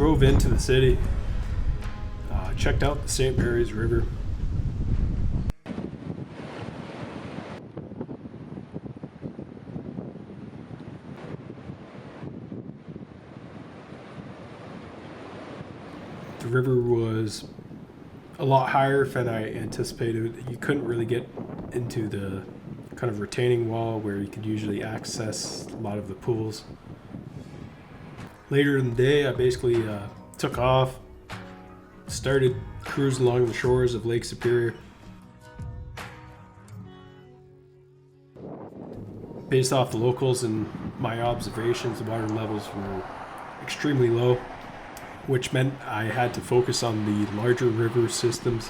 drove into the city, checked out the St. Mary's River. The river was a lot higher than I anticipated. You couldn't really get into the kind of retaining wall where you could usually access a lot of the pools. Later in the day, I basically took off, started cruising along the shores of Lake Superior. Based off the locals and my observations, the water levels were extremely low, which meant I had to focus on the larger river systems.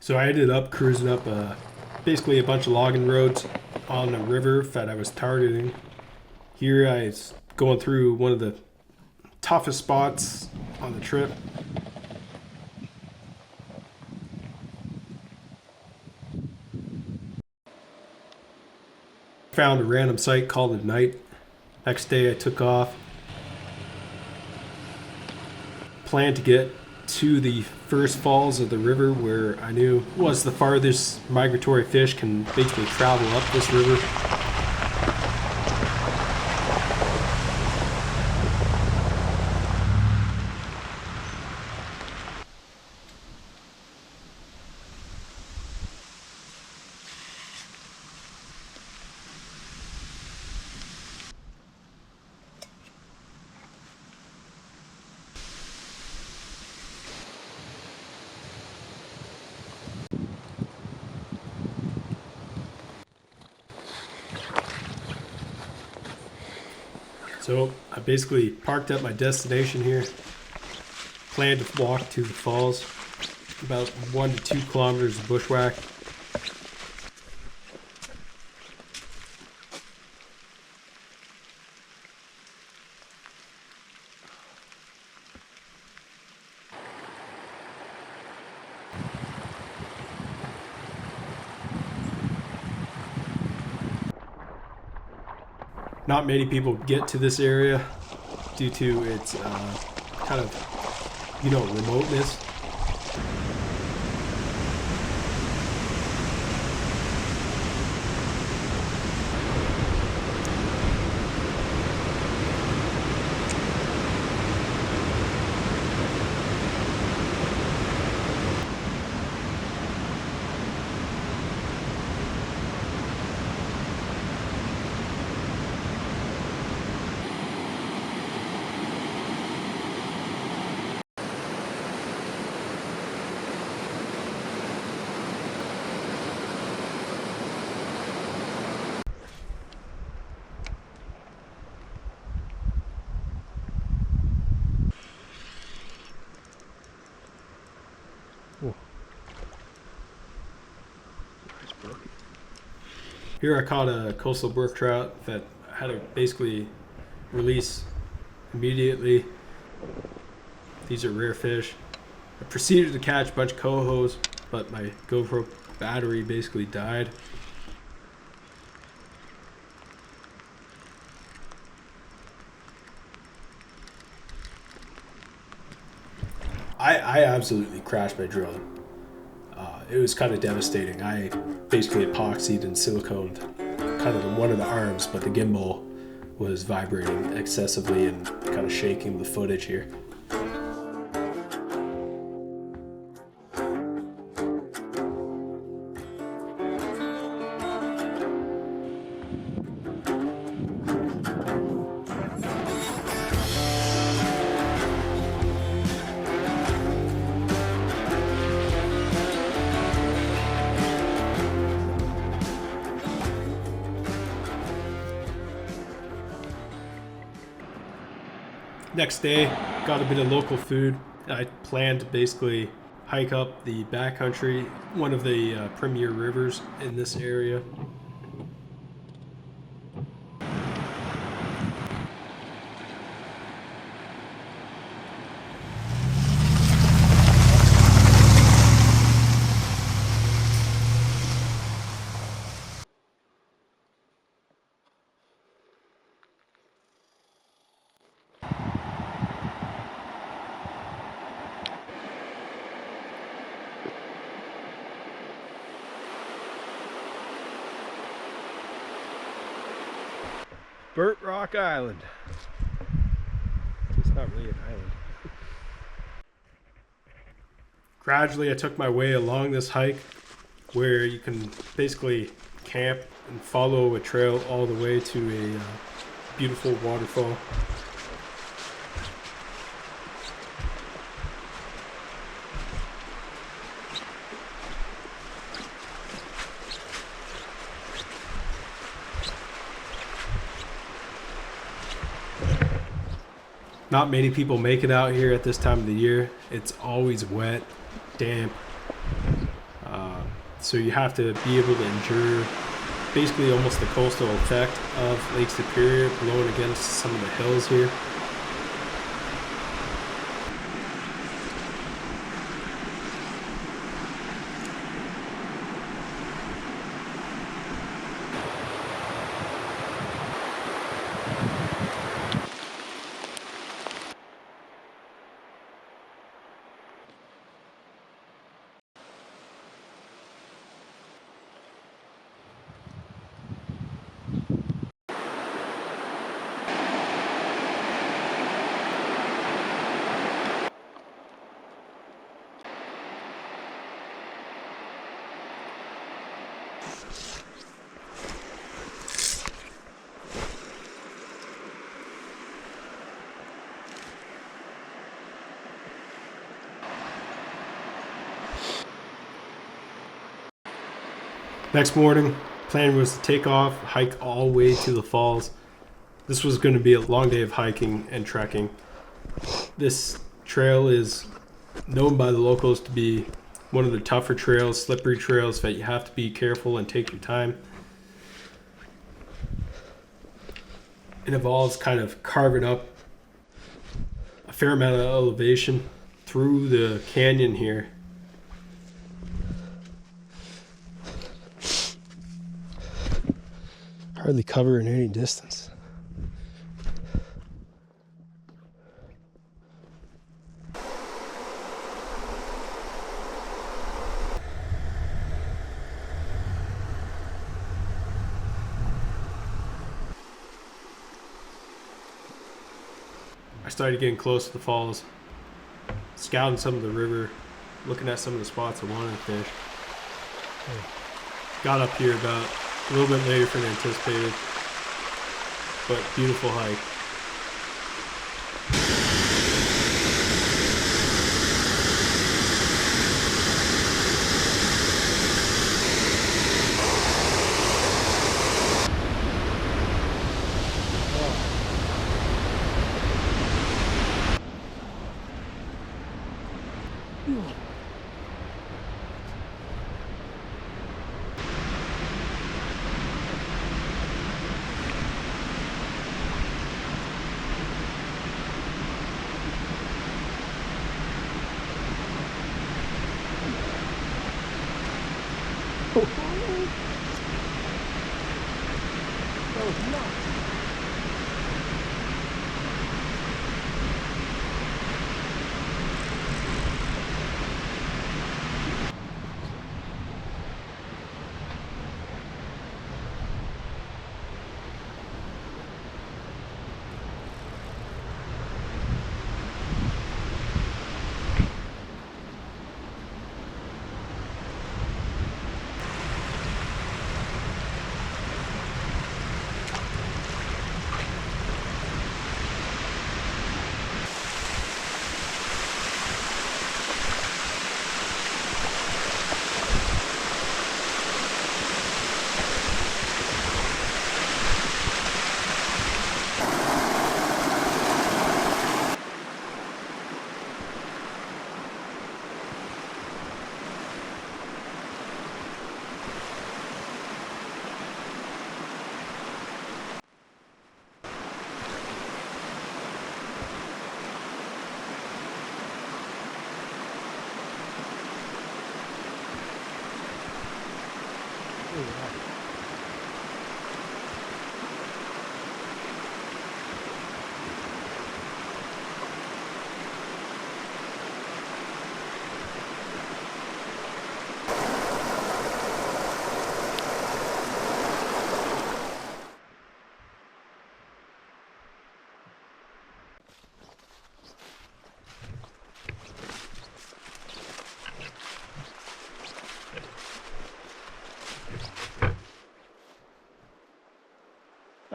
So I ended up cruising up basically a bunch of logging roads on a river that I was targeting. Here I was going through one of the toughest spots on the trip. Found a random site, called it night. Next day I took off. Planned to get to the first falls of the river where I knew was the farthest migratory fish can basically travel up this river. So I basically parked at my destination here, planned to walk to the falls, about 1 to 2 kilometers of bushwhack. Not many people get to this area due to its kind of, remoteness. Here I caught a coastal brook trout that had to basically release immediately. These are rare fish. I proceeded to catch a bunch of cohos, but my GoPro battery basically died. I absolutely crashed my drone. It was kind of devastating. I basically epoxied and siliconed kind of one of the arms, but the gimbal was vibrating excessively and kind of shaking the footage here. Next day, got a bit of local food. I planned to basically hike up the backcountry, one of the premier rivers in this area. Burnt Rock Island. It's not really an island. Gradually, I took my way along this hike where you can basically camp and follow a trail all the way to a beautiful waterfall. Not many people make it out here at this time of the year. It's always wet, damp. So you have to be able to endure basically almost the coastal effect of Lake Superior blowing against some of the hills here. Next morning, plan was to take off, hike all the way to the falls. This was going to be a long day of hiking and trekking. This trail is known by the locals to be one of the tougher trails, slippery trails that you have to be careful and take your time. It involves kind of carving up a fair amount of elevation through the canyon here. Hardly cover in any distance. I started getting close to the falls, scouting some of the river, looking at some of the spots I wanted to fish. Got up here about a little bit later than anticipated, but beautiful hike.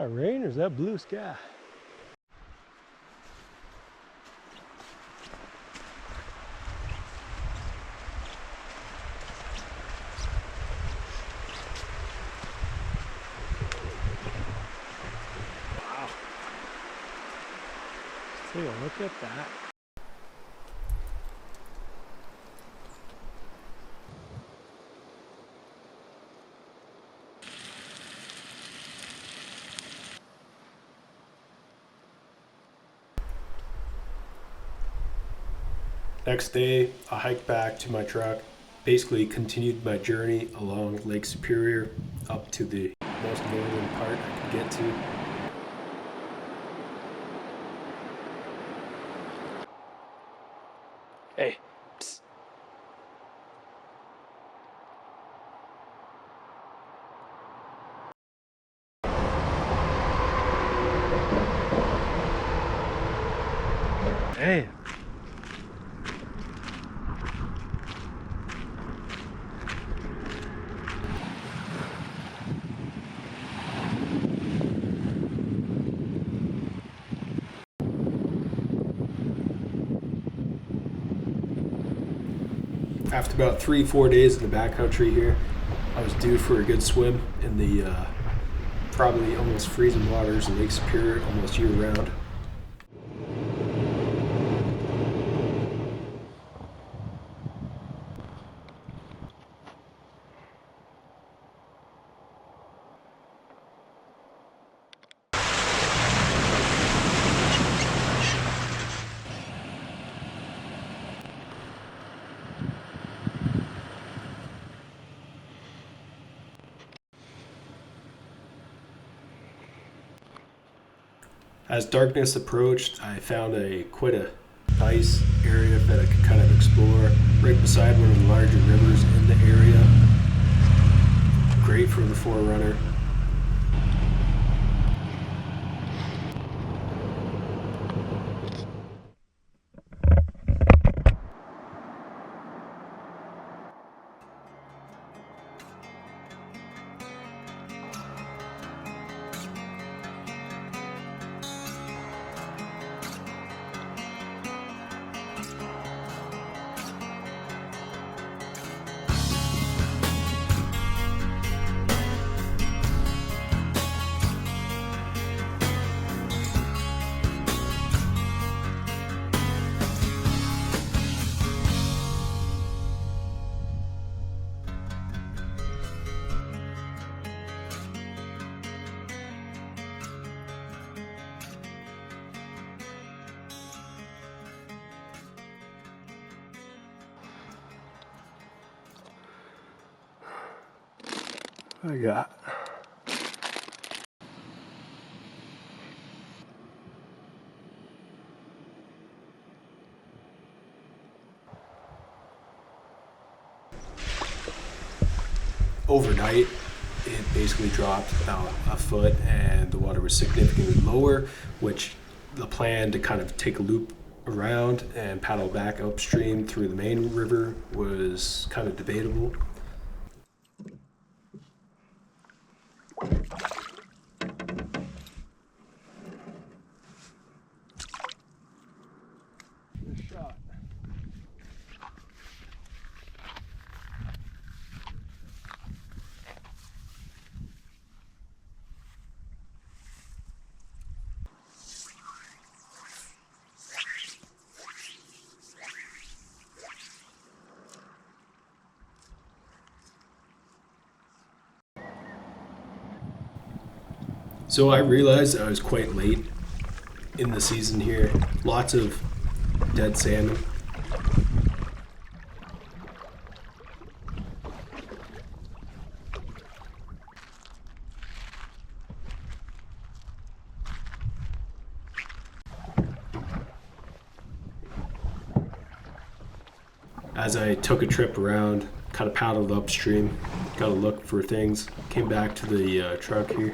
that rain or is that blue sky? Wow. Take a look at that. Next day, I hiked back to my truck, basically continued my journey along Lake Superior up to the most northern part I could get to. Hey, psst. Hey. After about 3-4 days in the backcountry here, I was due for a good swim in the probably almost freezing waters of Lake Superior almost year round. As darkness approached, I found quite a nice area that I could kind of explore right beside one of the larger rivers in the area. Great for the 4runner. I got overnight. It basically dropped about a foot and the water was significantly lower, which the plan to kind of take a loop around and paddle back upstream through the main river was kind of debatable. Good shot. So I realized I was quite late in the season here. Lots of dead salmon. As I took a trip around, kind of paddled upstream, got a look for things, came back to the truck here.